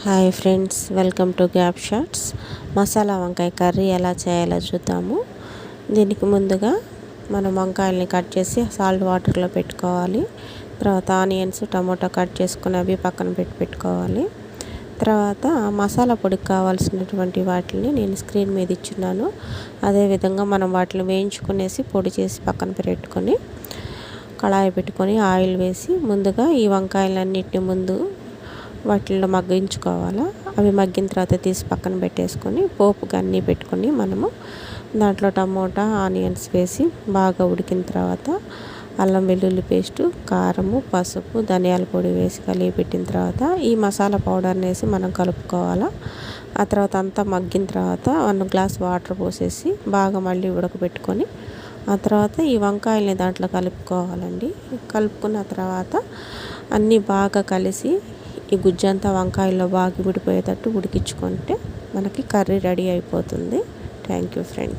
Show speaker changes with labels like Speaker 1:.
Speaker 1: Hi friends, welcome to gap shots. Masala వంకాయ curry ఎలా చేయాలో చూద్దాము. దీనికి ముందుగా మనం వంకాయల్ని కట్ చేసి సాల్ట్ వాటర్లో పెట్టుకోవాలి. తర్వాత ఆనియన్స్, టమోటా కట్ చేసుకుని అవి పక్కన పెట్టుకోవాలి. తర్వాత మసాలా పొడికి కావాల్సినటువంటి వాటిని నేను స్క్రీన్ మీద ఇచ్చున్నాను. అదేవిధంగా మనం వాటిని వేయించుకునేసి పొడి చేసి పక్కన పెట్టుకొని కళాయి పెట్టుకొని ఆయిల్ వేసి ముందుగా ఈ వంకాయలన్నిటిని ముందు వాటిల్లో మగ్గించుకోవాలా. అవి మగ్గిన తర్వాత తీసి పక్కన పెట్టేసుకొని పోపుకి అన్నీ పెట్టుకొని మనము దాంట్లో టమోటా, ఆనియన్స్ వేసి బాగా ఉడికిన తర్వాత అల్లం వెల్లుల్లి పేస్టు, కారము, పసుపు, ధనియాల పొడి వేసి కలిపి పెట్టిన తర్వాత ఈ మసాలా పౌడర్ని వేసి మనం కలుపుకోవాలా. ఆ తర్వాత అంతా మగ్గిన తర్వాత 1 గ్లాస్ వాటర్ పోసేసి బాగా మళ్ళీ ఉడకబెట్టుకొని ఆ తర్వాత ఈ వంకాయల్ని దాంట్లో కలుపుకోవాలండి. కలుపుకున్న తర్వాత అన్నీ బాగా కలిసి ఈ గుజ్జంతా వంకాయల్లో బాగా విడిపోయేటట్టు ఉడికించుకుంటే మనకి కర్రీ రెడీ అయిపోతుంది. Thank you friends.